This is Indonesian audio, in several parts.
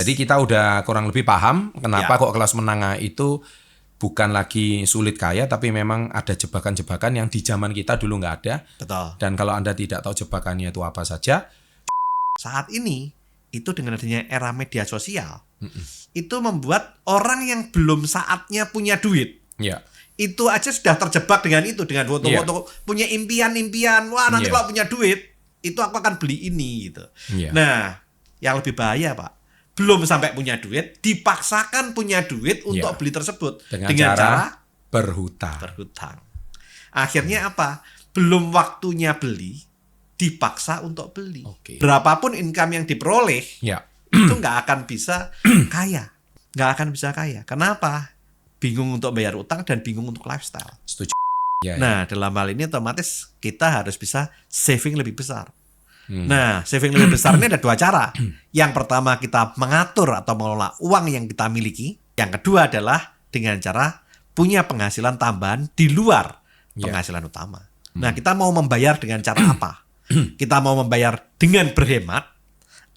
Jadi kita udah kurang lebih paham kenapa kok kelas menengah itu bukan lagi sulit kaya, tapi memang ada jebakan-jebakan yang di zaman kita dulu nggak ada. Betul. Dan kalau Anda tidak tahu jebakannya itu apa saja, saat ini itu dengan adanya era media sosial, itu membuat orang yang belum saatnya punya duit, ya, itu aja sudah terjebak dengan itu, dengan foto-foto punya impian-impian. Wah, nanti kalau punya duit, itu aku akan beli ini gitu. Nah, yang lebih bahaya, Pak, belum sampai punya duit, dipaksakan punya duit untuk beli tersebut dengan cara berhutang. Akhirnya apa? Belum waktunya beli, dipaksa untuk beli. Berapapun income yang diperoleh, itu nggak akan bisa kaya. Nggak akan bisa kaya. Kenapa? Bingung untuk bayar utang dan bingung untuk lifestyle. Setuju. Nah, dalam hal ini otomatis kita harus bisa saving lebih besar. Nah, saving lebih besar ini ada dua cara. Yang pertama, kita mengatur atau mengelola uang yang kita miliki. Yang kedua adalah dengan cara punya penghasilan tambahan di luar penghasilan utama. Nah, kita mau membayar dengan cara apa? Kita mau membayar dengan berhemat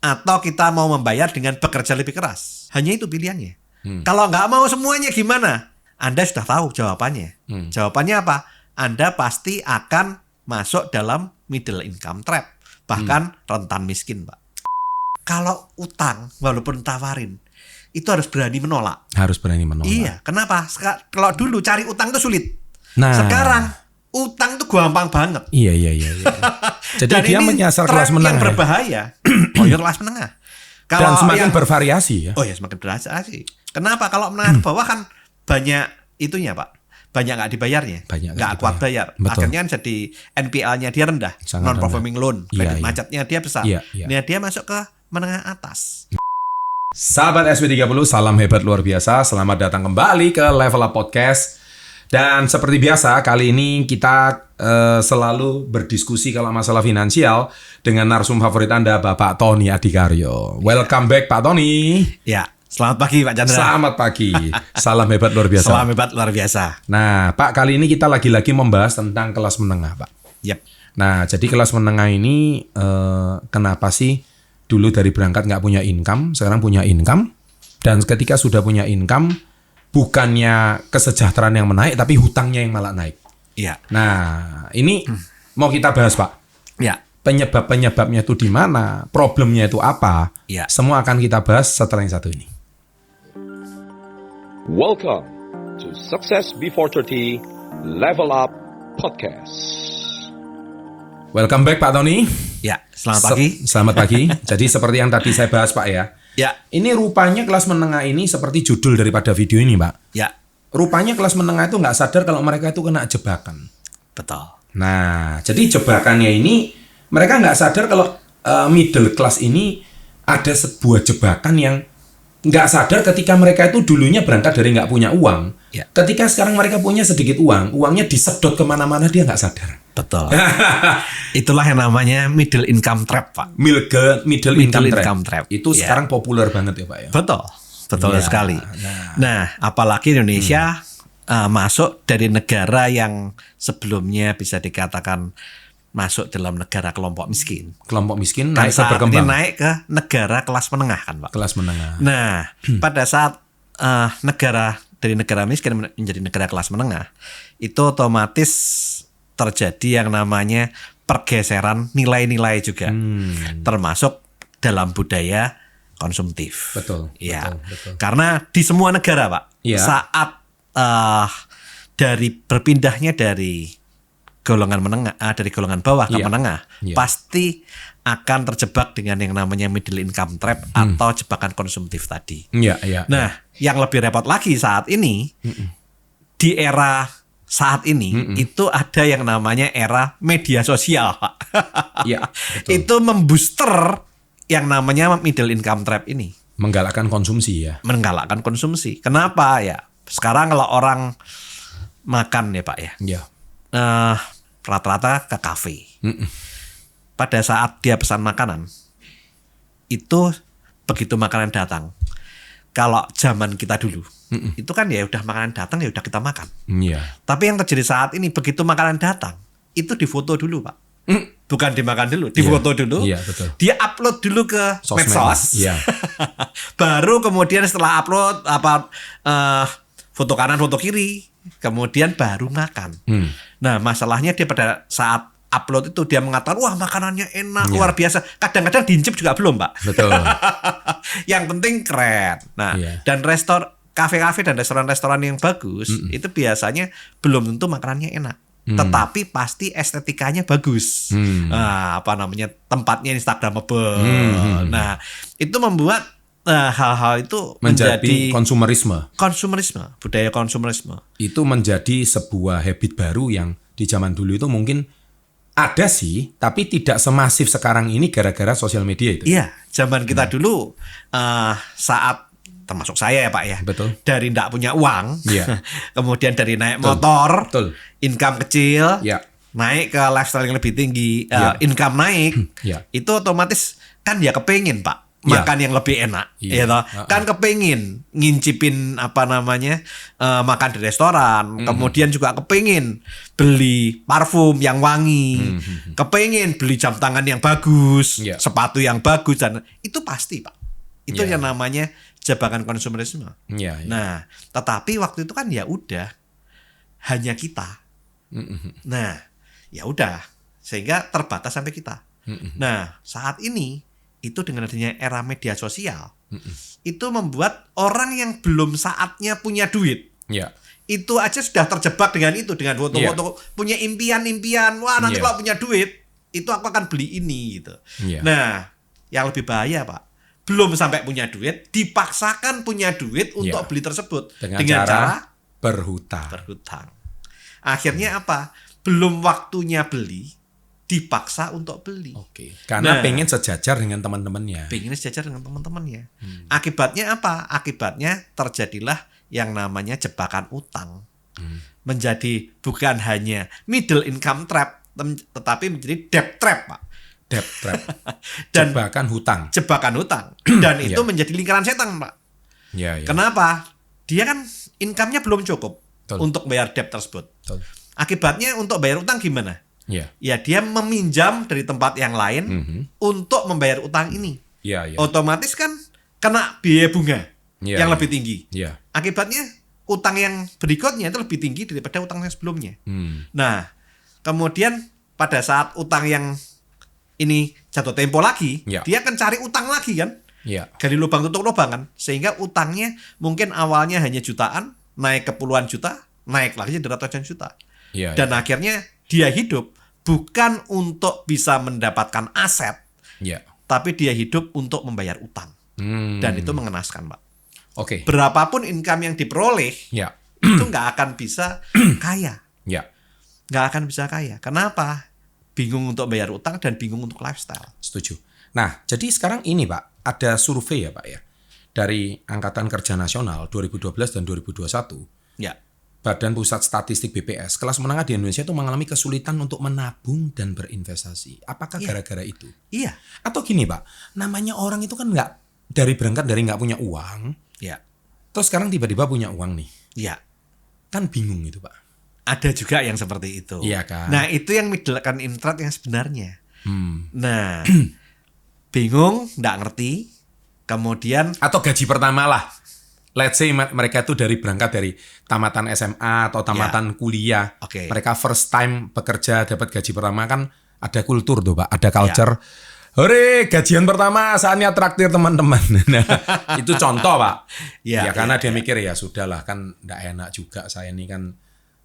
atau kita mau membayar dengan bekerja lebih keras. Hanya itu pilihannya. Kalau nggak mau semuanya gimana? Anda sudah tahu jawabannya. Jawabannya apa? Anda pasti akan masuk dalam middle income trap. Bahkan rentan miskin, Pak. Kalau utang, walaupun tawarin, itu harus berani menolak. Harus berani menolak. Iya, kenapa? Kalau dulu cari utang itu sulit. Nah, sekarang utang tuh gampang banget. Iya. Jadi dan dia menyasar kelas menengah. Yang berbahaya. Kelas menengah. Dan semakin bervariasi ya. Oh ya, semakin bervariasi. Kenapa? Kalau menengah ke bawah kan banyak itunya, Pak. Banyak nggak dibayarnya. Nggak kuat bayar. Betul. Akhirnya jadi NPL-nya dia rendah. Non-performing loan. Kredit macetnya dia besar. Nah, dia masuk ke menengah atas. Sahabat SW30, salam hebat luar biasa. Selamat datang kembali ke Level Up Podcast. Dan seperti biasa, kali ini kita selalu berdiskusi kalau masalah finansial dengan narsum favorit Anda, Bapak Tony Adikaryo. Welcome back, Pak Tony. Ya, selamat pagi, Pak Chandra. Selamat pagi. Salam hebat luar biasa. Salam hebat luar biasa. Nah, Pak, kali ini kita lagi-lagi membahas tentang kelas menengah, Pak. Yep. Nah, jadi kelas menengah ini kenapa sih dulu dari berangkat nggak punya income, sekarang punya income, dan ketika sudah punya income, bukannya kesejahteraan yang menaik, tapi hutangnya yang malah naik. Iya. Nah, ini mau kita bahas, Pak. Iya. Penyebabnya itu di mana, problemnya itu apa. Iya. Semua akan kita bahas setelah yang satu ini. Welcome to Success Before 30 Level Up Podcast. Welcome back, Pak Tony. Ya, selamat pagi. Selamat pagi. Jadi seperti yang tadi saya bahas, Pak ya. Ya. Ini rupanya kelas menengah ini seperti judul daripada video ini, Pak. Ya. Rupanya kelas menengah itu nggak sadar kalau mereka itu kena jebakan. Betul. Nah, jadi jebakannya ini mereka nggak sadar kalau middle class ini ada sebuah jebakan yang nggak sadar ketika mereka itu dulunya berangkat dari nggak punya uang. Ya. Ketika sekarang mereka punya sedikit uang, uangnya disedot kemana-mana dia nggak sadar. Betul. Itulah yang namanya middle income trap, Pak. Middle income trap. Itu sekarang populer banget ya, Pak ya. Betul sekali. Nah, apalagi Indonesia masuk dari negara yang sebelumnya bisa dikatakan masuk dalam negara kelompok miskin. Kelompok miskin naik ke berkembang. Naik ke negara kelas menengah kan, Pak. Kelas menengah. Nah, pada saat dari negara miskin menjadi negara kelas menengah, itu otomatis terjadi yang namanya pergeseran nilai-nilai juga. Termasuk dalam budaya konsumtif. Betul. Ya. Betul. Karena di semua negara, Pak, saat dari berpindahnya dari golongan menengah, dari golongan bawah ke menengah, pasti akan terjebak dengan yang namanya middle income trap atau jebakan konsumtif tadi. Nah, yang lebih repot lagi saat ini, di era saat ini itu ada yang namanya era media sosial, Pak. Itu membooster yang namanya middle income trap ini. Menggalakkan konsumsi ya. Menggalakkan konsumsi. Kenapa ya? Sekarang kalau orang makan ya, Pak ya. Rata-rata ke kafe. Pada saat dia pesan makanan, itu begitu makanan datang. Kalau zaman kita dulu, itu kan ya udah makanan datang ya udah kita makan. Tapi yang terjadi saat ini begitu makanan datang, itu difoto dulu, Pak. bukan dimakan dulu, difoto dulu. Iya, betul. Dia upload dulu ke Sosmed. medsos. Iya. Baru kemudian setelah upload foto kanan, foto kiri, kemudian baru makan. Nah, masalahnya dia pada saat upload itu dia mengatakan, wah makanannya enak, Iya. luar biasa. Kadang-kadang diincip juga belum, Pak. Betul. Yang penting keren. Nah, Iya. dan kafe-kafe dan restoran-restoran yang bagus itu biasanya belum tentu makanannya enak. Tetapi pasti estetikanya bagus. Nah, tempatnya Instagramable. Nah, itu membuat hal-hal itu Menjadi konsumerisme. budaya konsumerisme. Itu menjadi sebuah habit baru yang di zaman dulu itu mungkin ada sih, tapi tidak semasif sekarang ini gara-gara sosial media itu. Iya, zaman kita dulu saat termasuk saya ya Pak ya. Betul. Dari tidak punya uang, Iya. kemudian dari naik motor, Betul. income kecil, Iya. naik ke lifestyle yang lebih tinggi, Iya. income naik, Iya. itu otomatis kan ya kepengin Pak. Iya. Makan yang lebih enak, Iya. ya toh? Kan kepengin ngincipin makan di restoran, kemudian juga kepengin beli parfum yang wangi, kepengin beli jam tangan yang bagus, Iya. sepatu yang bagus, dan itu pasti Pak. Itu Iya. yang namanya jebakan konsumerisme. Iya, iya. Nah, tetapi waktu itu kan ya udah hanya kita. Nah, ya udah sehingga terbatas sampai kita. Nah, saat ini itu dengan adanya era media sosial, itu membuat orang yang belum saatnya punya duit, Iya. itu aja sudah terjebak dengan itu, dengan foto-foto, punya impian-impian, wah nanti Iya. kalau punya duit, itu aku akan beli ini gitu. Iya. Nah, yang lebih bahaya Pak, belum sampai punya duit, dipaksakan punya duit untuk Iya. beli tersebut Dengan cara berhutang. berhutang. Akhirnya apa? Belum waktunya beli, dipaksa untuk beli. Oke. Karena Nah. pengen sejajar dengan teman-temannya. Pengen sejajar dengan teman-temannya. Akibatnya apa? Akibatnya terjadilah yang namanya jebakan utang. Menjadi bukan hanya middle income trap, tetapi menjadi debt trap, Pak. Debt trap. Dan Jebakan hutang. jebakan utang. Dan itu Iya. menjadi lingkaran setan, Pak. Iya, iya. Kenapa? Dia kan income-nya belum cukup Betul. untuk bayar debt tersebut. Betul. Akibatnya untuk bayar utang gimana? Iya. Ya dia meminjam dari tempat yang lain untuk membayar utang ini. Iya, iya. Otomatis kan kena biaya bunga Iya, yang iya. lebih tinggi. Iya. Akibatnya utang yang berikutnya itu lebih tinggi daripada utang yang sebelumnya. Nah, kemudian pada saat utang yang ini jatuh tempo lagi, Iya. dia akan cari utang lagi kan? Iya. Gali lubang tutup lubang kan? Sehingga utangnya mungkin awalnya hanya jutaan, naik ke puluhan juta, naik lagi jadi ratusan juta. Iya. Dan akhirnya dia hidup bukan untuk bisa mendapatkan aset, Iya. tapi dia hidup untuk membayar utang. Dan itu mengenaskan, Pak. Oke. Berapapun income yang diperoleh, Iya. itu nggak akan bisa kaya. Iya. Nggak akan bisa kaya. Kenapa? Bingung untuk bayar utang dan bingung untuk lifestyle. Setuju. Nah, jadi sekarang ini Pak, ada survei ya Pak ya, dari Angkatan Kerja Nasional 2012 dan 2021, Ya, Badan Pusat Statistik BPS, kelas menengah di Indonesia itu mengalami kesulitan untuk menabung dan berinvestasi. Apakah Iya. gara-gara itu? iya, Atau gini Pak, namanya orang itu kan berangkat dari nggak punya uang, ya, terus sekarang tiba-tiba punya uang nih. ya. Kan bingung itu Pak. Ada juga yang seperti itu. Iya kan? Nah, itu yang middle income yang sebenarnya. Hmm. Nah, bingung, nggak ngerti. Kemudian Atau gaji pertama lah. Let's say mereka itu berangkat dari tamatan SMA atau tamatan kuliah. Oke. Mereka first time bekerja dapat gaji pertama, kan ada kultur tuh Pak, ada culture. Hore, gajian pertama saatnya traktir teman-teman. Nah, itu contoh Pak. Ya, Karena ya, dia mikir ya sudahlah, kan nggak enak juga saya ini kan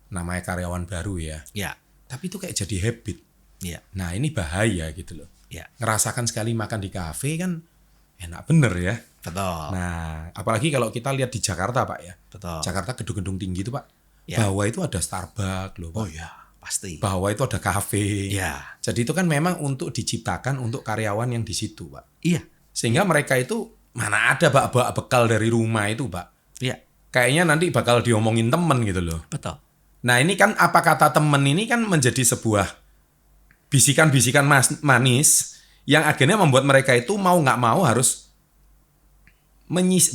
namanya karyawan baru ya. ya, Tapi itu kayak jadi habit. ya, Nah, ini bahaya gitu loh. ya, Ngerasakan sekali makan di kafe kan enak bener ya. betul, Nah, apalagi kalau kita lihat di Jakarta Pak ya. betul. Jakarta gedung-gedung tinggi itu Pak. Ya. Bawah itu ada Starbucks loh Pak. Oh ya, pasti. Bawah itu ada kafe. Ya, Jadi itu kan memang untuk diciptakan untuk karyawan yang di situ Pak. iya, Sehingga mereka itu mana ada bawa bekal dari rumah itu Pak. iya, Kayaknya nanti bakal diomongin temen gitu loh. betul. Nah ini kan apa kata temen ini kan menjadi sebuah bisikan-bisikan manis yang akhirnya membuat mereka itu mau nggak mau harus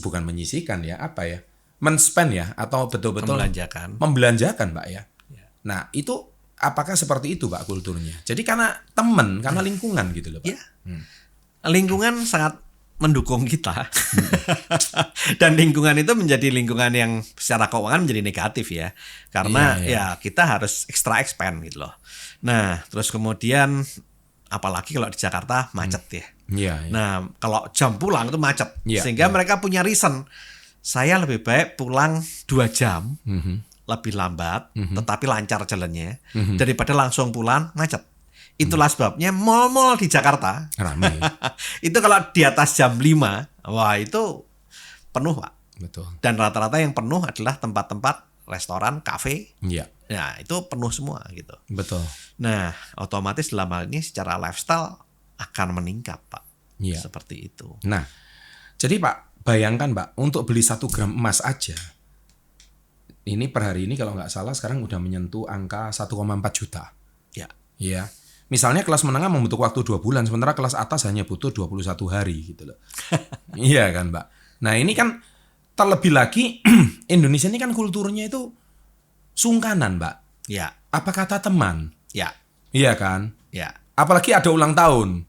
bukan menyisihkan ya, apa ya, men-spend ya, atau betul-betul Membelanjakan. membelanjakan Pak ya. Nah itu apakah seperti itu Pak kulturnya? Jadi karena teman, karena lingkungan gitu loh Pak. Ya. Lingkungan sangat mendukung kita. Dan lingkungan itu menjadi lingkungan yang secara keuangan menjadi negatif ya. Karena ya kita harus extra expand gitu loh. Nah, terus kemudian apalagi kalau di Jakarta macet ya. Iya. Nah, kalau jam pulang itu macet. Iya, Sehingga mereka punya reason. Saya lebih baik pulang 2 jam. Lebih lambat, tetapi lancar jalannya. Daripada langsung pulang macet. Itulah sebabnya mal-mal di Jakarta Ramai. itu kalau di atas jam 5, wah itu penuh Pak. Betul. Dan rata-rata yang penuh adalah tempat-tempat restoran, kafe. Iya. Nah, itu penuh semua gitu. Betul. Nah, otomatis dalam hal ini secara lifestyle akan meningkat Pak. Iya. Seperti itu. Nah, jadi Pak, bayangkan Pak, untuk beli 1 gram emas aja, ini per hari ini kalau nggak salah sekarang udah menyentuh angka 1,4 juta. Ya. Iya. Misalnya kelas menengah membutuhkan waktu 2 bulan, sementara kelas atas hanya butuh 21 hari gitu loh. Iya kan Pak? Nah ini kan terlebih lagi Indonesia ini kan kulturnya itu sungkanan Pak. Ya. Apa kata teman? Ya. Iya kan? Ya. Apalagi ada ulang tahun.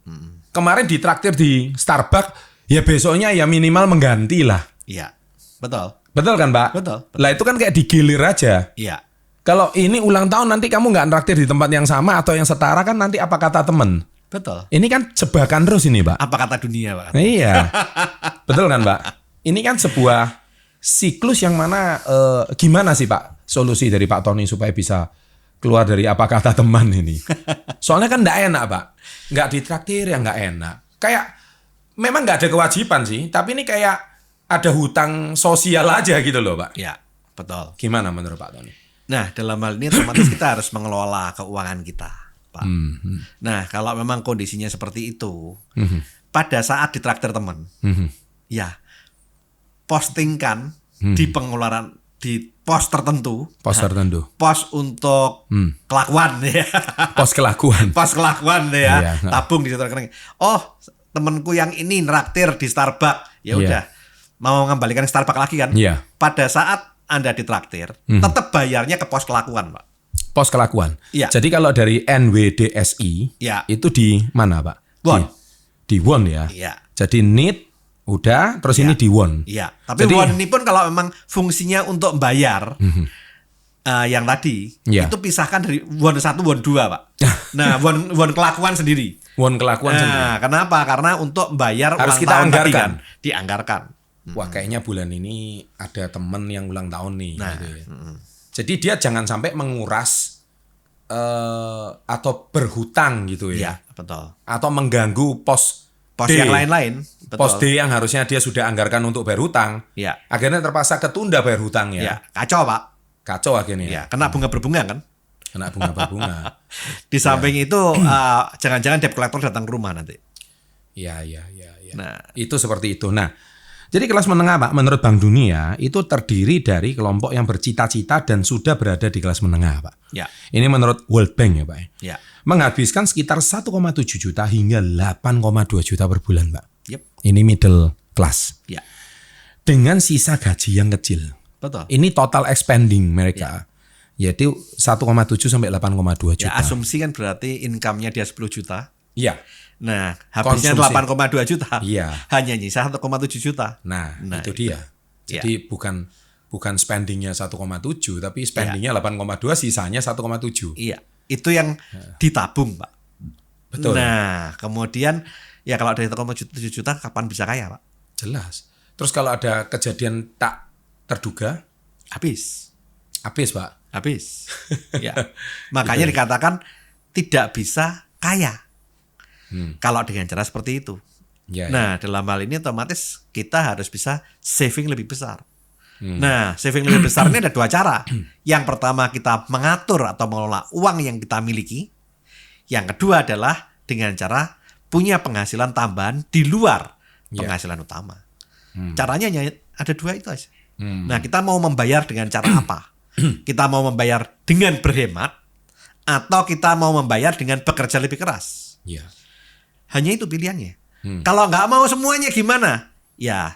Kemarin ditraktir di Starbucks, ya besoknya ya minimal mengganti lah. Iya. Betul. Betul kan Pak? Betul. Lah itu kan kayak digilir aja. Iya. Kalau ini ulang tahun nanti kamu nggak traktir di tempat yang sama atau yang setara kan nanti apa kata temen? Betul. Ini kan jebakan terus ini Pak. Apa kata dunia Pak? Iya. Betul kan Pak? Ini kan sebuah siklus yang mana gimana sih Pak solusi dari Pak Tony supaya bisa keluar dari apa kata teman ini? Soalnya kan nggak enak Pak. Nggak ditraktir ya nggak enak. Kayak memang nggak ada kewajiban sih. Tapi ini kayak ada hutang sosial aja gitu loh Pak. Ya. Betul. Gimana menurut Pak Tony? Nah, dalam hal ini otomatis kita harus mengelola keuangan kita, Pak. Nah, kalau memang kondisinya seperti itu, pada saat ditraktir teman, ya postingkan di pengeluaran di pos tertentu, Pos tertentu. pos untuk kelakuan ya, Pos kelakuan. pos kelakuan Iya. ya, tabung di situ rekening. Oh, temanku yang ini nraktir di Starbucks, ya Iya. udah mau mengembalikan Starbucks lagi kan? Iya. Pada saat Anda ditraktir, tetap bayarnya ke pos kelakuan, Pak. Pos kelakuan. Iya. Jadi kalau dari NWDSI Iya. itu di mana Pak? Won. Di Won ya. Iya. Jadi need udah, terus ini di Won. Iya. Tapi Jadi- won ini pun kalau memang fungsinya untuk bayar, yang tadi Iya. itu pisahkan dari won 1, won 2, Pak. Nah, won kelakuan sendiri. Won kelakuan sendiri. Nah, kenapa? Karena untuk bayar Harus ulang kita tahun tadi anggarkan. kan, dianggarkan. Wah kayaknya bulan ini ada temen yang ulang tahun nih. Nah, gitu ya. Jadi dia jangan sampai menguras atau berhutang gitu ya. Iya, betul. Atau mengganggu pos Pos D. yang lain-lain, betul. Pos D yang harusnya dia sudah anggarkan untuk bayar hutang. Iya. Akhirnya terpaksa ketunda bayar hutangnya. Iya, kacau, Pak. Kacau akhirnya. Iya, kena bunga berbunga kan? Kena bunga berbunga. Di samping itu jangan-jangan debt collector datang ke rumah nanti. Iya. Nah, Itu seperti itu. Nah, jadi kelas menengah Pak, menurut Bank Dunia itu terdiri dari kelompok yang bercita-cita dan sudah berada di kelas menengah Pak. ya, Ini menurut World Bank ya Pak. ya. Menghabiskan sekitar 1,7 juta hingga 8,2 juta per bulan Pak. Yep. Ini middle class. Ya, Dengan sisa gaji yang kecil. betul. Ini total expanding mereka. Yaitu 1,7 sampai 8,2 Ya, juta. asumsi kan berarti income-nya dia 10 juta. Iya. Nah, habisnya Konsumsi. 8,2 juta. Iya. Hanya nyisa 1,7 juta. Nah, Nah, itu dia. Jadi bukan spendingnya 1,7 tapi spendingnya 8,2 sisanya 1,7. Iya, itu yang ditabung, Pak. Betul. Nah, kemudian ya kalau dari 1,7 juta kapan bisa kaya, Pak? Jelas. Terus kalau ada kejadian tak terduga, Habis. Pak. Habis. Ya. Makanya dikatakan tidak bisa kaya. Kalau dengan cara seperti itu. Ya, Nah, dalam hal ini otomatis kita harus bisa saving lebih besar. Nah, saving lebih besar ini ada 2 cara. Yang pertama kita mengatur atau mengelola uang yang kita miliki. Yang kedua adalah dengan cara punya penghasilan tambahan di luar penghasilan utama. Caranya hanya ada 2 itu aja. Nah, kita mau membayar dengan cara apa? Kita mau membayar dengan berhemat atau kita mau membayar dengan bekerja lebih keras? Ya. Hanya itu pilihannya. Kalau nggak mau semuanya gimana? Ya,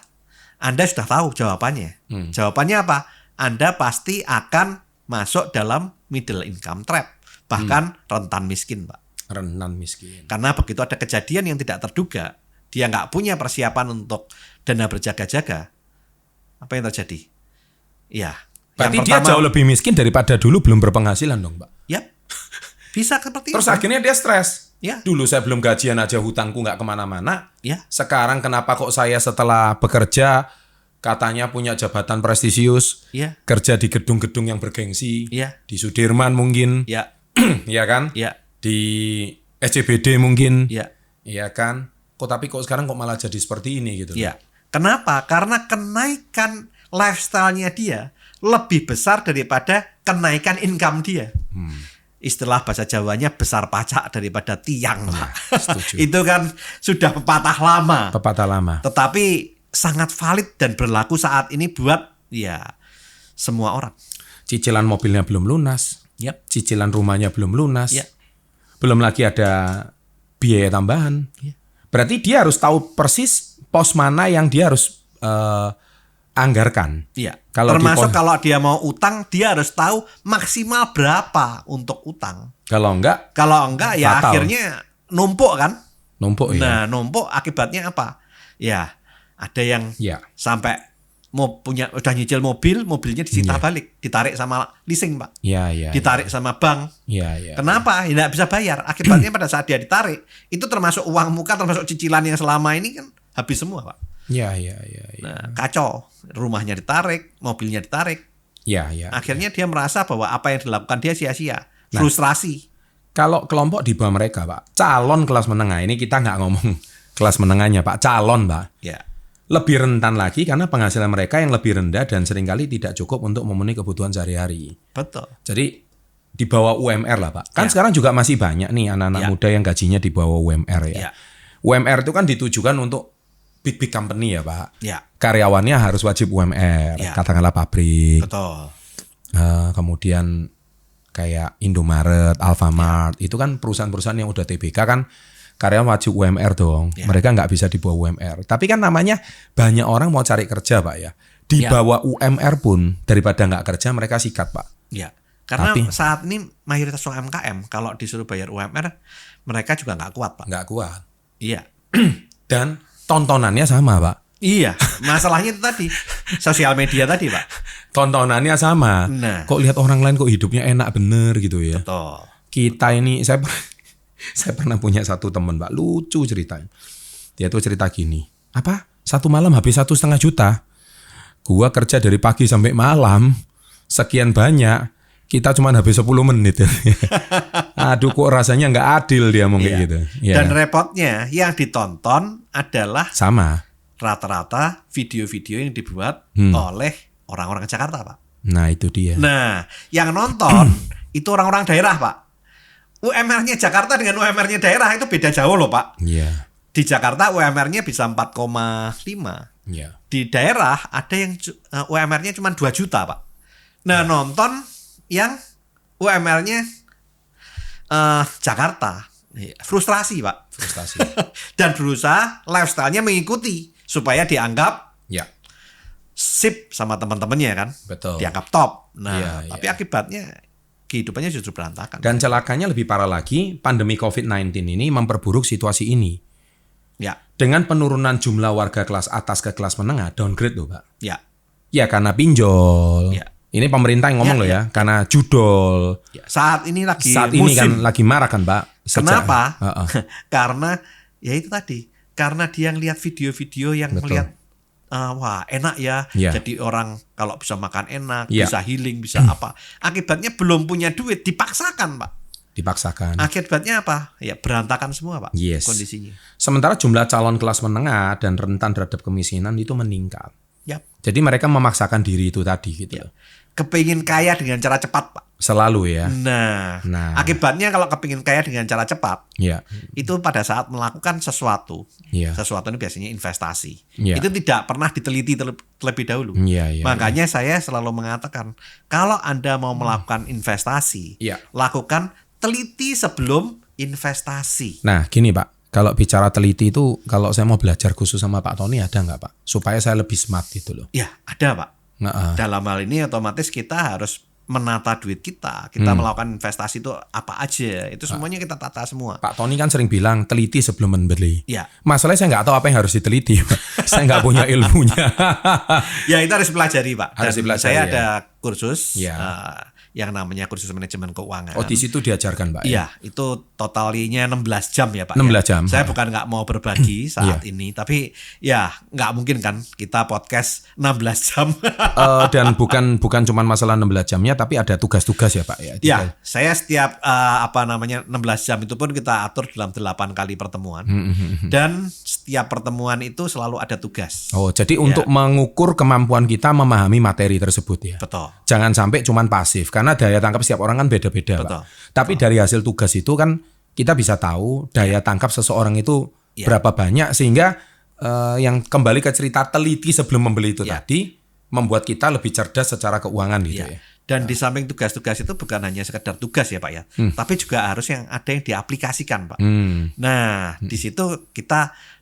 Anda sudah tahu jawabannya. Jawabannya apa? Anda pasti akan masuk dalam middle income trap. bahkan rentan miskin, Pak. Rentan miskin. Karena begitu ada kejadian yang tidak terduga, dia nggak punya persiapan untuk dana berjaga-jaga, apa yang terjadi? Ya, Berarti dia jauh lebih miskin daripada dulu belum berpenghasilan dong, Pak. ya, bisa seperti Terus itu. akhirnya dia stres. Ya. Dulu saya belum gajian aja hutangku nggak kemana-mana. Ya. Sekarang kenapa kok saya setelah bekerja katanya punya jabatan prestisius, Ya. kerja di gedung-gedung yang bergengsi, Ya. di Sudirman mungkin, Ya, ya kan? ya, Di SCBD mungkin, ya, ya kan? Tapi kok sekarang kok malah jadi seperti ini gitu? ya. Kenapa? Karena kenaikan lifestyle-nya dia lebih besar daripada kenaikan income dia. Istilah bahasa Jawanya besar pacak daripada tiang, Pak. setuju. Itu kan sudah pepatah lama. Pepatah lama. Tetapi sangat valid dan berlaku saat ini buat ya semua orang. Cicilan mobilnya belum lunas, Yap. cicilan rumahnya belum lunas, Ya. belum lagi ada biaya tambahan. Ya. Berarti dia harus tahu persis pos mana yang dia harus anggarkan. Iya. Kalau Termasuk kalau dia mau utang, dia harus tahu maksimal berapa untuk utang. Kalau enggak, Kalau enggak ya Fatal. akhirnya numpuk kan. numpuk ya. Nah, numpuk akibatnya apa? Ya, ada yang Ya. sampai mau udah nyicil mobil, mobilnya disita Iya. balik, ditarik sama leasing, Pak. Ya, ya. Ditarik sama bank. Ya, ya. Kenapa? Ya nggak bisa bayar. Akibatnya pada saat dia ditarik, itu termasuk uang muka, termasuk cicilan yang selama ini kan habis semua, Pak. Ya, ya, ya, ya. Nah, kacau. Rumahnya ditarik, mobilnya ditarik. Ya, ya. Akhirnya dia merasa bahwa apa yang dilakukan dia sia-sia. Frustrasi. Kalau kelompok di bawah mereka, Pak, calon kelas menengah, ini kita nggak ngomong kelas menengahnya, Pak, calon, Pak, Ya. lebih rentan lagi karena penghasilan mereka yang lebih rendah dan seringkali tidak cukup untuk memenuhi kebutuhan sehari-hari. Betul. Jadi di bawah UMR lah, Pak. Kan Ya. sekarang juga masih banyak nih anak-anak Ya. muda yang gajinya di bawah UMR ya. Ya. UMR itu kan ditujukan untuk big company ya, Pak. Ya. Karyawannya harus wajib UMR, Ya. katakanlah pabrik. Betul. Kemudian kayak Indomaret, Alfamart, itu kan perusahaan-perusahaan yang udah TBK kan karyawan wajib UMR dong. Ya. Mereka nggak bisa di bawah UMR. Tapi kan namanya banyak orang mau cari kerja, Pak ya. Di Ya. bawah UMR pun daripada nggak kerja mereka sikat, Pak. Ya. Karena Tapi- saat ini mayoritas UMKM kalau disuruh bayar UMR, mereka juga nggak kuat, Pak. Nggak kuat. Iya. Dan tontonannya sama, Pak. Iya. Masalahnya itu tadi. Sosial media tadi, Pak. Tontonannya sama. Nah. Kok lihat orang lain kok hidupnya enak bener gitu ya. Betul. Kita ini saya pernah punya satu teman, Pak, lucu ceritanya. Dia tuh cerita gini, apa? Satu malam habis 1,5 juta. Gua kerja dari pagi sampai malam, sekian banyak. Kita cuma habis 10 menit. Aduh, kok rasanya nggak adil dia ngomong kayak Iya. gitu. Ya. Dan repotnya yang ditonton adalah Sama. rata-rata video-video yang dibuat oleh orang-orang Jakarta, Pak. Nah, itu dia. Nah, yang nonton itu orang-orang daerah, Pak. UMR-nya Jakarta dengan UMR-nya daerah itu beda jauh loh, Pak. Iya. Di Jakarta UMR-nya bisa 4,5. Iya. Di daerah ada yang UMR-nya cuma 2 juta, Pak. Nah, nonton yang UMR-nya Jakarta. Frustrasi, Pak. Frustasi. Dan berusaha lifestyle-nya mengikuti supaya dianggap Ya, sip sama teman-temannya kan. betul. Dianggap top. Nah, Iya, tapi iya. akibatnya kehidupannya justru berantakan. Dan celakanya lebih parah lagi, pandemi COVID-19 ini memperburuk situasi ini. Ya, Dengan penurunan jumlah warga kelas atas ke kelas menengah, downgrade loh, Pak. ya, Ya karena pinjol. Ya. Ini pemerintah yang ngomong Ya, loh ya, karena judol. ya. Saat ini lagi Saat ini kan musim. lagi marah kan, Pak. Kenapa? Heeh. Karena ya itu tadi. Karena dia ngelihat video-video yang Betul. melihat wah enak ya. Ya. Jadi orang kalau bisa makan enak, Ya. bisa healing, bisa apa. Akibatnya belum punya duit, dipaksakan, Pak. Dipaksakan. Akibatnya apa? Ya berantakan semua, Pak. Yes. Kondisinya. Sementara jumlah calon kelas menengah dan rentan terhadap kemiskinan itu meningkat. Yap. Jadi mereka memaksakan diri itu tadi gitu Ya. loh. Kepingin kaya dengan cara cepat, Pak. Selalu ya. Nah, Nah. akibatnya kalau kepingin kaya dengan cara cepat, Ya. itu pada saat melakukan sesuatu, Iya. sesuatu ini biasanya investasi. Iya. Itu tidak pernah diteliti terlebih dahulu. Iya, iya, Makanya saya selalu mengatakan, kalau Anda mau melakukan investasi, Iya. lakukan teliti sebelum investasi. Nah, gini Pak, kalau bicara teliti itu, kalau saya mau belajar khusus sama Pak Tony ada nggak Pak? Supaya saya lebih smart gitu loh. Ya, ada, Pak. Nggak, Dalam hal ini otomatis kita harus menata duit kita melakukan investasi itu apa aja, itu semuanya kita tata semua. Pak Tony kan sering bilang teliti sebelum membeli. Ya. Masalahnya saya nggak tahu apa yang harus diteliti. Saya nggak punya ilmunya. Ya itu harus pelajari Pak. Harus Dan dipelajari, saya ya. ada kursus Ya. yang namanya kursus manajemen keuangan. Oh, di situ diajarkan, Pak. Iya, itu totalnya 16 jam ya Pak. 16 ya. jam. Saya bukan nggak mau berbagi saat Iya. ini, tapi ya nggak mungkin kan kita podcast 16 jam. Dan bukan cuma masalah 16 jamnya, tapi ada tugas-tugas ya, Pak ya. Ya, saya setiap 16 jam itu pun kita atur dalam 8 kali pertemuan. Dan setiap pertemuan itu selalu ada tugas. Oh, jadi untuk mengukur kemampuan kita memahami materi tersebut ya. Betul. Jangan sampai cuman pasif, karena daya tangkap setiap orang kan beda-beda, Betul. Pak. Tapi dari hasil tugas itu kan kita bisa tahu daya tangkap seseorang itu berapa banyak, sehingga yang kembali ke cerita teliti sebelum membeli itu tadi membuat kita lebih cerdas secara keuangan gitu ya. Dan di samping tugas-tugas itu bukan hanya sekedar tugas ya Pak ya, tapi juga harus yang ada yang diaplikasikan Pak. Nah di situ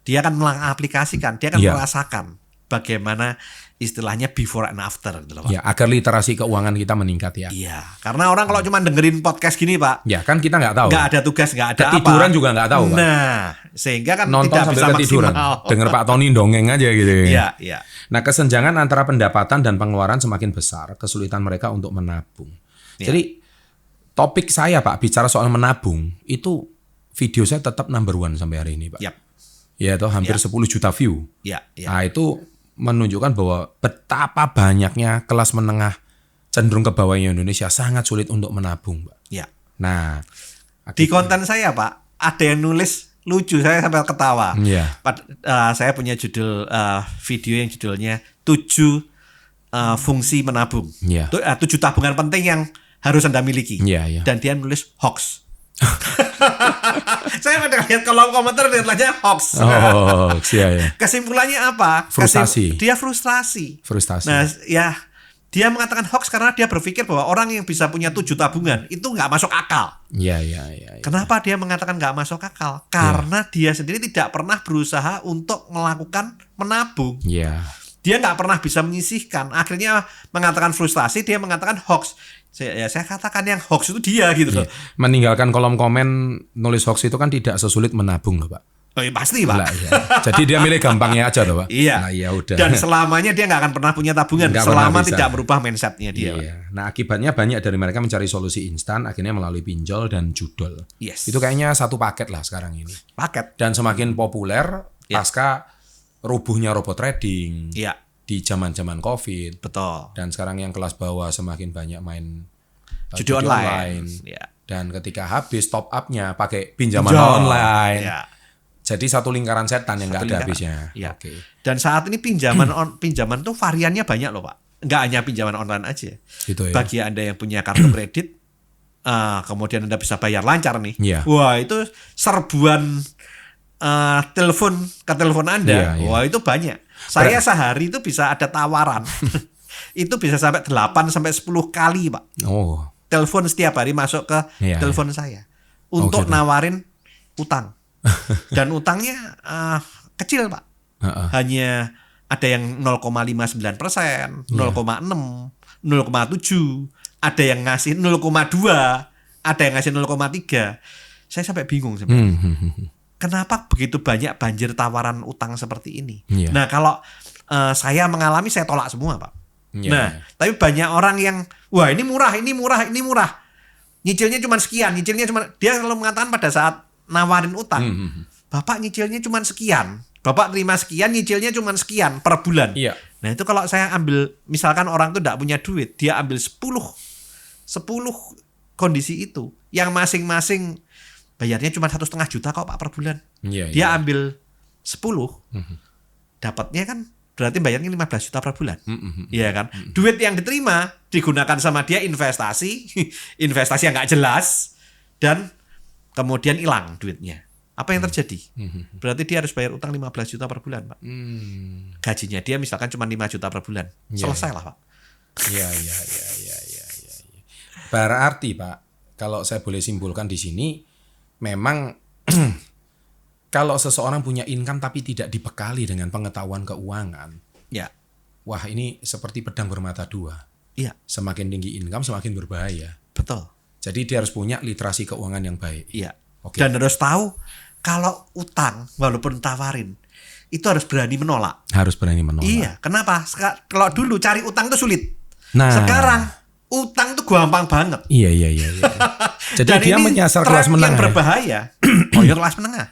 dia akan mengaplikasikan, dia akan merasakan bagaimana istilahnya before and after gitu loh, Pak. Ya, agar literasi keuangan kita meningkat ya. Iya, karena orang kalau cuma dengerin podcast gini Pak, Ya kan kita nggak tahu. nggak ada tugas, nggak ada Ketiduran apa. juga nggak tahu, Pak. Nah, sehingga kan Nonton tidak sambil bisa ketiduran. maksimal. Dengar Pak Tony dongeng aja gitu. Iya, iya. Nah, kesenjangan antara pendapatan dan pengeluaran semakin besar, kesulitan mereka untuk menabung. Jadi topik saya Pak bicara soal menabung itu video saya tetap number one sampai hari ini Pak. Yap. Ya itu hampir 10 juta view. Ya, ya. Nah itu menunjukkan bahwa betapa banyaknya kelas menengah cenderung ke bawahnya Indonesia sangat sulit untuk menabung Pak. Ya. Nah Di konten saya Pak, ada yang nulis lucu, saya sampai ketawa. Iya. Saya punya judul video yang judulnya 7 fungsi menabung. Iya. 7 tabungan penting yang harus Anda miliki. Iya, iya. Dan dia nulis hoax. Saya pada lihat kolom komentar lihat aja hoax. Oh, iya ya. Kesimpulannya apa? Frustasi. Dia frustasi. Frustasi. Nah, ya dia mengatakan hoax karena dia berpikir bahwa orang yang bisa punya 7 tabungan itu nggak masuk akal. Iya. Kenapa dia mengatakan nggak masuk akal? Karena dia sendiri tidak pernah berusaha untuk melakukan menabung. Iya. Dia nggak pernah bisa menyisihkan. Akhirnya mengatakan frustasi, dia mengatakan hoax. Saya katakan yang hoax itu dia gitu loh. Meninggalkan kolom komen nulis hoax itu kan tidak sesulit menabung loh Pak. Oh, ya pasti Pak. Lah, iya. Jadi dia milih gampangnya aja loh Pak. Iya. Nah, ya udah. Dan selamanya dia nggak akan pernah punya tabungan Nggak pernah selama bisa. tidak berubah mindsetnya dia. Pak. Iya. Nah akibatnya banyak dari mereka mencari solusi instan akhirnya melalui pinjol dan judol. Yes. Itu kayaknya satu paket lah sekarang ini. Paket. Dan semakin populer Ya. pasca rubuhnya robot trading Iya. di zaman-zaman COVID. Betul. Dan sekarang yang kelas bawah semakin banyak main Judi online. Ya. Dan ketika habis top up-nya pakai pinjaman online. Ya. Jadi satu lingkaran setan yang nggak ada Satu lingkaran. habisnya. Ya. Oke. Dan saat ini pinjaman tuh variannya banyak loh Pak. Nggak hanya pinjaman online aja. Gitu ya. Bagi Anda yang punya kartu kredit, kemudian Anda bisa bayar lancar nih. Iya. Wah itu serbuan telepon ke telepon Anda. Iya, iya. Wah itu banyak. Saya sehari itu bisa ada tawaran. Itu bisa sampai 8 sampai 10 kali Pak. Oh. Telepon setiap hari masuk ke Iya, telepon saya untuk gitu. nawarin utang. Dan utangnya kecil Pak. Hanya ada yang 0,59%, 0,6, 0,7, ada yang ngasih 0,2, ada yang ngasih 0,3. Saya sampai bingung sebenarnya. Kenapa begitu banyak banjir tawaran utang seperti ini? Iya. Nah, kalau saya mengalami, saya tolak semua, Pak. Iya, Nah, iya. tapi banyak orang yang, wah ini murah, ini murah, ini murah. Nyicilnya cuma sekian, nyicilnya cuma, dia selalu mengatakan pada saat nawarin utang, Bapak nyicilnya cuma sekian. Bapak terima sekian, nyicilnya cuma sekian per bulan. Iya. Nah itu kalau saya ambil, misalkan orang itu tidak punya duit, dia ambil 10 kondisi itu, yang masing-masing bayarnya cuma 1,5 juta kok Pak per bulan. Iya, Dia iya. ambil 10, dapatnya kan berarti bayarnya 15 juta per bulan. Iya kan? Duit yang diterima digunakan sama dia investasi, investasi yang nggak jelas, dan kemudian hilang duitnya. Apa yang terjadi? Berarti dia harus bayar utang 15 juta per bulan, Pak. Gajinya dia misalkan cuma 5 juta per bulan. Selesai lah, Pak. Iya. Berarti Pak, kalau saya boleh simpulkan di sini, memang kalau seseorang punya income tapi tidak dibekali dengan pengetahuan keuangan, Ya. wah ini seperti pedang bermata dua. Iya, Semakin tinggi income semakin berbahaya. betul. Jadi dia harus punya literasi keuangan yang baik. Iya. Oke. Dan harus tahu kalau utang walaupun tawarin itu harus berani menolak. Harus berani menolak. Iya, kenapa? Kalau dulu cari utang itu sulit. Nah. Sekarang utang itu gampang banget. Iya. Jadi Dan dia ini menyasar tren kelas menengah. yang berbahaya. Oh ya kelas menengah.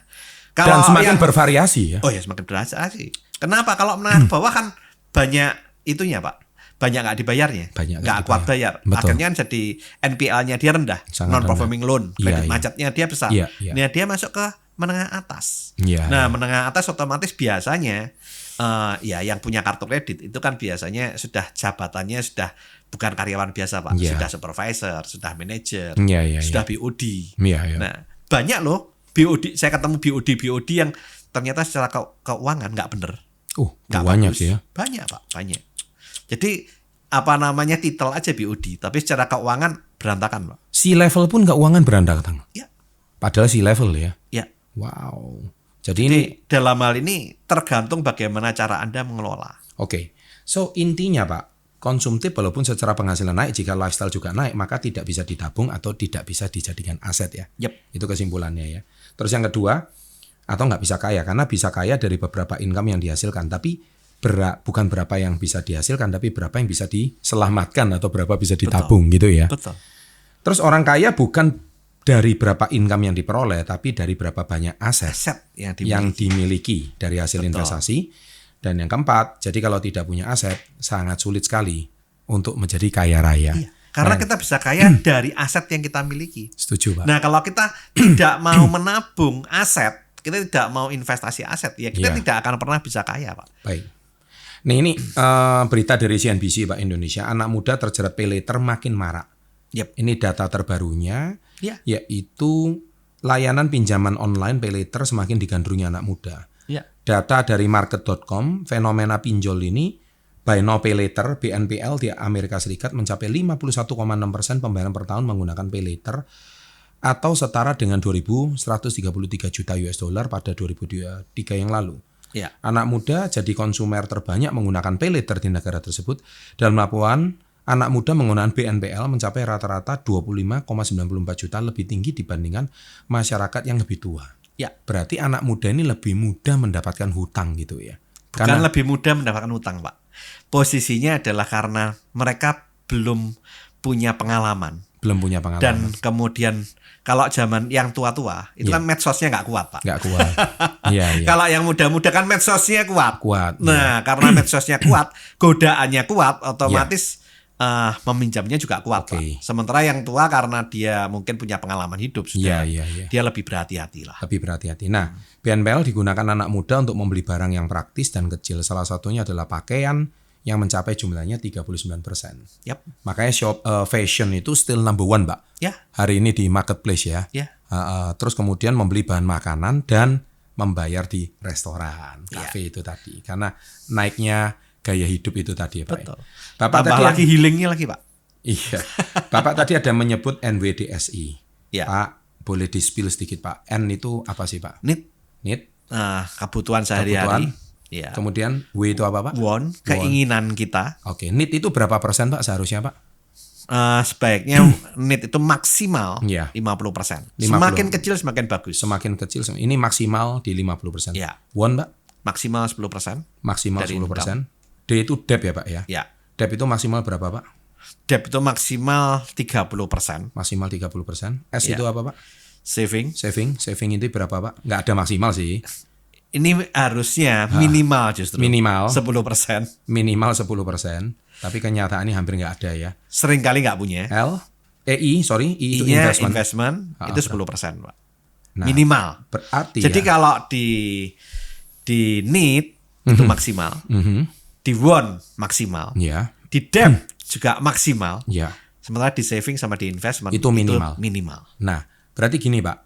Dan semakin yang- bervariasi ya. Oh ya semakin bervariasi. Kenapa? Kalau menengah ke bawah kan banyak itunya Pak. Banyak nggak dibayarnya. Banyak nggak Nggak kuat dibayar. bayar. Betul. Akhirnya kan jadi NPL-nya dia rendah. Sangat Non-performing loan. Iya, Kredit iya. macetnya dia besar. Iya. Nah dia masuk ke menengah atas. Iya. Nah, menengah atas otomatis biasanya ya yang punya kartu kredit itu kan biasanya sudah jabatannya sudah bukan karyawan biasa, Pak. Iya. Sudah supervisor, sudah manajer, Iya. sudah BOD. Iya. Nah, banyak loh BOD, saya ketemu BOD yang ternyata secara keuangan nggak bener. Nggak banyak bagus. sih ya. Banyak, Pak, banyak. Jadi apa namanya titel aja BOD, tapi secara keuangan berantakan, Pak. C-level pun keuangan berantakan. Ya, Padahal C-level ya. ya. Wow. Jadi ini Jadi dalam hal ini tergantung bagaimana cara Anda mengelola. oke. So intinya Pak, konsumtif walaupun secara penghasilan naik, jika lifestyle juga naik, maka tidak bisa ditabung atau tidak bisa dijadikan aset ya. Yep. Itu kesimpulannya ya. Terus yang kedua, atau nggak bisa kaya, karena bisa kaya dari beberapa income yang dihasilkan, tapi bukan berapa yang bisa dihasilkan, tapi berapa yang bisa diselamatkan atau berapa bisa ditabung gitu ya. Betul. Terus orang kaya bukan dari berapa income yang diperoleh, tapi dari berapa banyak aset Aset yang dimiliki. yang dimiliki dari hasil Betul. investasi. Dan yang keempat, jadi kalau tidak punya aset, sangat sulit sekali untuk menjadi kaya raya. Iya, karena Dan- kita bisa kaya dari aset yang kita miliki. Setuju Pak. Nah, kalau kita tidak mau menabung aset, kita tidak mau investasi aset, ya kita Iya. tidak akan pernah bisa kaya, Pak. Baik. Nih ini berita dari CNBC Pak Indonesia, anak muda terjerat pay later makin marak. Yep. Ini data terbarunya, Iya. yaitu layanan pinjaman online pay later semakin digandrungi anak muda. Ya. Data dari market.com, fenomena pinjol ini buy now pay later BNPL di Amerika Serikat mencapai 51,6% pembayaran per tahun menggunakan pay later atau setara dengan 2.133 juta US dollar pada 2023 yang lalu. Ya. Anak muda jadi konsumer terbanyak menggunakan pay later di negara tersebut. Dalam laporan, anak muda menggunakan BNPL mencapai rata-rata 25,94 juta, lebih tinggi dibandingkan masyarakat yang lebih tua. Ya. Berarti anak muda ini lebih mudah mendapatkan hutang gitu ya. Bukan lebih mudah mendapatkan utang, Pak. Posisinya adalah karena mereka belum punya pengalaman. belum punya pengalaman. Dan kemudian kalau zaman yang tua-tua itu Iya. kan medsosnya nggak kuat, Pak. Nggak kuat. Iya. Kalau yang muda-muda kan medsosnya kuat. Kuat. Nah, karena medsosnya kuat, godaannya kuat, otomatis meminjamnya juga kuat, Oke. Pak. Sementara yang tua karena dia mungkin punya pengalaman hidup sudah, Iya. dia lebih berhati-hati lah. Lebih berhati-hati. Nah, BNPL digunakan anak muda untuk membeli barang yang praktis dan kecil. Salah satunya adalah pakaian yang mencapai jumlahnya 39%. Yap. Makanya fashion itu still number one, Pak. Ya, Hari ini di marketplace ya. ya. Terus kemudian membeli bahan makanan dan membayar di restoran, kafe itu tadi. Karena naiknya gaya hidup itu tadi ya Pak. Betul. Bapak Tambah tadi lagi healingnya lagi, Pak. Iya. Bapak tadi ada menyebut NWDSI. Ya. Pak, boleh di-spill sedikit Pak. N itu apa sih Pak? Need Kebutuhan. kebutuhan sehari-hari. Ya. Kemudian W itu apa Pak? Want, keinginan kita. Oke, need itu berapa persen Pak seharusnya Pak? Sebaiknya need itu maksimal Iya. 50%. 50. Semakin kecil semakin bagus. Semakin kecil, ini maksimal di 50%. Ya. Want Pak? Maksimal 10%. Maksimal Dari 10%. D itu debt ya Pak ya? Ya. Debt itu maksimal berapa Pak? Debt itu maksimal 30%. Maksimal 30%. S Ya. itu apa Pak? Saving. Saving itu berapa Pak? Nggak ada maksimal sih. Ini harusnya minimal justru. Minimal. 10%. Minimal 10%. Tapi kenyataannya hampir nggak ada ya. Sering kali nggak punya. I itu I-nya investment. investment itu 10%, Pak. Nah, Minimal. Berarti Jadi ya. kalau di need itu maksimal, di want maksimal, Ya, di debt juga maksimal. ya. Sementara di saving sama di investment Itu minimal. minimal. Nah, berarti gini Pak.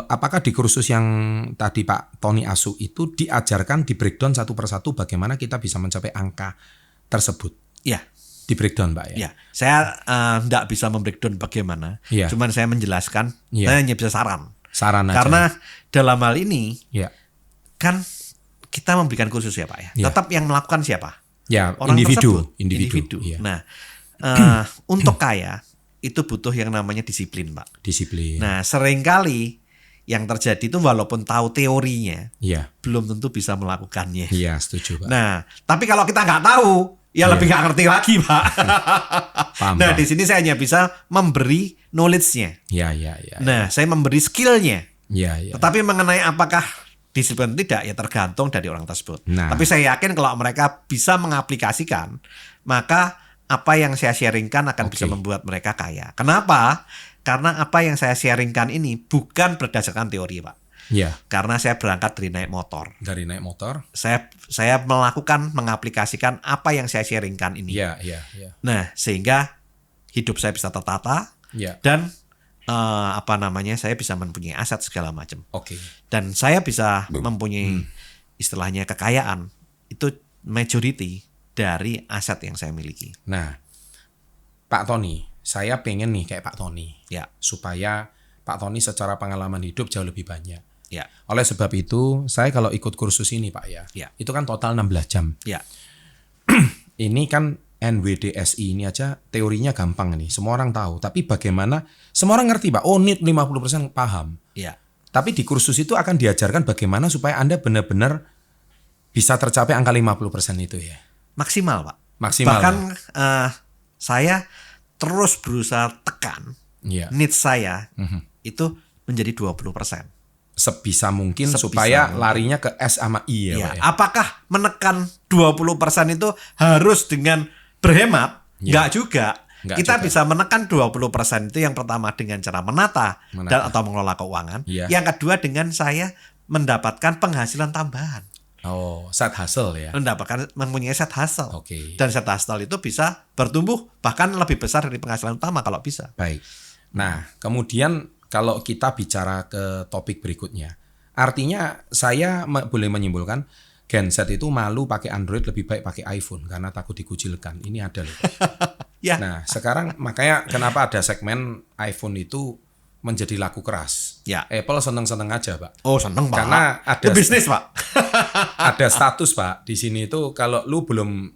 Apakah di kursus yang tadi Pak Tony Asu itu diajarkan di breakdown satu persatu bagaimana kita bisa mencapai angka tersebut? Ya, Di breakdown Pak ya? ya. Saya nggak bisa membreakdown bagaimana. Iya. Cuman saya menjelaskan, Iya. saya hanya bisa saran. Saran aja. Karena dalam hal ini Ya, kan kita memberikan kursus ya Pak ya. Iya. Tetap yang melakukan siapa? Ya, orang individu. tersebut. Individu. Iya. Nah, untuk kaya itu butuh yang namanya disiplin, Pak. Disiplin. Nah, seringkali yang terjadi itu walaupun tahu teorinya, Iya. belum tentu bisa melakukannya. Iya, setuju, Pak. Nah, tapi kalau kita nggak tahu, ya lebih nggak ngerti lagi, Pak. Paham, Nah, Pak. di sini saya hanya bisa memberi knowledge-nya. Iya. Nah, saya memberi skill-nya. Iya. Tetapi mengenai apakah disiplin atau tidak, ya tergantung dari orang tersebut. Nah. Tapi saya yakin kalau mereka bisa mengaplikasikan, maka apa yang saya sharingkan akan bisa membuat mereka kaya. Kenapa? Karena apa yang saya sharingkan ini bukan berdasarkan teori, Pak. Iya. Karena saya berangkat dari naik motor. Dari naik motor. Saya mengaplikasikan apa yang saya sharingkan ini. Iya. Nah, sehingga hidup saya bisa tertata Iya. dan saya bisa mempunyai aset segala macam. Oke. Dan saya bisa mempunyai istilahnya kekayaan itu majority dari aset yang saya miliki. Nah, Pak Tony, saya pengen nih kayak Pak Tony. Ya, Supaya Pak Tony secara pengalaman hidup jauh lebih banyak. ya, Oleh sebab itu, saya kalau ikut kursus ini, Pak ya, Ya. itu kan total 16 jam. ya, Ini kan NWDSI ini aja teorinya gampang nih, semua orang tahu. Tapi bagaimana, semua orang ngerti Pak, oh NEET 50% paham. ya, Tapi di kursus itu akan diajarkan bagaimana supaya Anda benar-benar bisa tercapai angka 50% itu ya. maksimal, Pak. Maksimal. Bahkan saya terus berusaha tekan Ya. needs saya itu menjadi 20%. Sebisa mungkin Sebisa supaya mungkin. larinya ke S sama I ya, Ya, Pak ya. apakah menekan 20% itu harus dengan berhemat? Ya. Enggak juga. Nggak Kita juga. bisa menekan 20% itu yang pertama dengan cara menata. Dan atau mengelola keuangan. Ya. Yang kedua dengan saya mendapatkan penghasilan tambahan. Oh, side hustle ya. Mempunyai set hustle. Oke. Dan set hustle itu bisa bertumbuh bahkan lebih besar dari penghasilan utama kalau bisa. Baik. Nah, kemudian kalau kita bicara ke topik berikutnya, artinya saya boleh menyimpulkan Gen Z itu malu pakai Android, lebih baik pakai iPhone karena takut dikucilkan. Ini ada loh. Ya. Nah, sekarang makanya kenapa ada segmen iPhone itu menjadi laku keras. Ya. Apple seneng-seneng aja, Pak. Oh, seneng, Pak. Karena ada Itu bisnis, Pak. ada status, Pak. Di sini itu kalau lu belum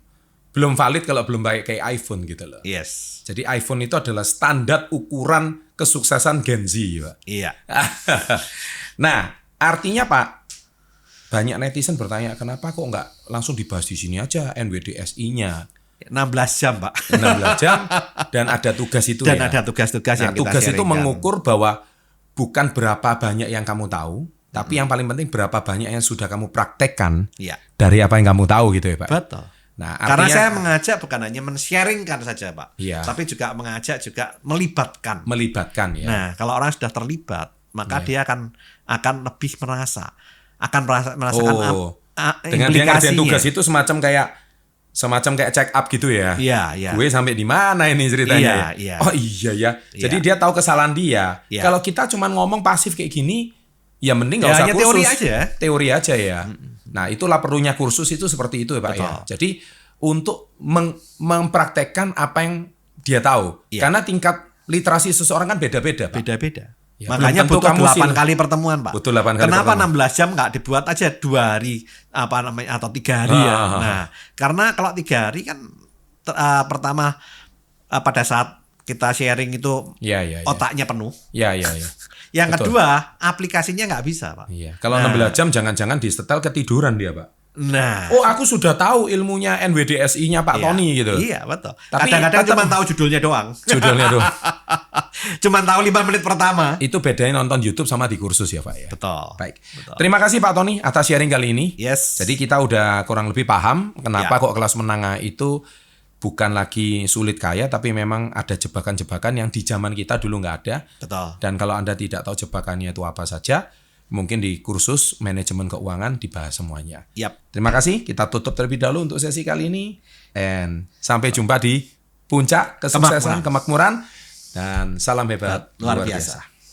valid kalau belum pakai iPhone gitu loh. Yes. Jadi iPhone itu adalah standar ukuran kesuksesan Gen Z, Pak. Iya. Nah, artinya Pak, banyak netizen bertanya kenapa kok nggak langsung dibahas di sini aja NWDSI-nya. 16 jam, Pak. 16 jam dan ada tugas itu Dan ya. ada tugas-tugas Nah, yang kita tugas itu sharingkan. mengukur bahwa bukan berapa banyak yang kamu tahu, tapi yang paling penting berapa banyak yang sudah kamu praktekkan Iya. dari apa yang kamu tahu gitu ya, Pak. Betul. Nah, Karena artinya saya mengajak bukan hanya men-sharingkan saja, Pak. Iya. Tapi juga mengajak juga melibatkan. melibatkan ya. Nah, kalau orang sudah terlibat, maka dia akan lebih merasakan Dengan dia ngerjain implikasinya. tugas itu semacam kayak check up gitu ya. Iya, iya. Gue sampai di mana ini ceritanya? Iya, iya. Oh iya ya. Jadi Iya. dia tahu kesalahan dia. Iya. Kalau kita cuma ngomong pasif kayak gini, ya mending nggak Ya, usah hanya kursus. teori aja. Teori aja ya. Nah, itulah perlunya kursus itu seperti itu ya, Pak ya. Betul. Jadi untuk mempraktekkan apa yang dia tahu. Iya. Karena tingkat literasi seseorang kan beda-beda, Pak. Beda-beda. Ya, Makanya belum tentu butuh kamu 8 kali pertemuan, Pak. Butuh 8 kali Kenapa pertemuan. 16 jam nggak dibuat aja 2 hari atau 3 hari ya? Ah. Nah, karena kalau 3 hari kan pertama pada saat kita sharing itu Iya. otaknya penuh. Iya. Yang Betul. kedua, aplikasinya nggak bisa, Pak. Iya. Kalau Nah. 16 jam jangan-jangan disetel ketiduran dia, Pak. Nah, Oh, aku sudah tahu ilmunya NWDSI-nya Pak iya. Tony gitu. Iya, betul. Tapi Kadang-kadang tetap- cuma tahu judulnya doang. Judulnya tuh. Cuma tahu 5 menit pertama. Itu bedanya nonton YouTube sama di kursus ya, Pak ya. Betul. Baik. Betul. Terima kasih Pak Tony atas sharing kali ini. Yes. Jadi kita udah kurang lebih paham kenapa Ya. kok kelas menengah itu bukan lagi sulit kaya, tapi memang ada jebakan-jebakan yang di zaman kita dulu nggak ada. Betul. Dan kalau Anda tidak tahu jebakannya itu apa saja, mungkin di kursus manajemen keuangan dibahas semuanya. Yap. Terima kasih. Kita tutup terlebih dahulu untuk sesi kali ini. And sampai jumpa di puncak kesuksesan, kemakmuran. Dan salam hebat Luar biasa.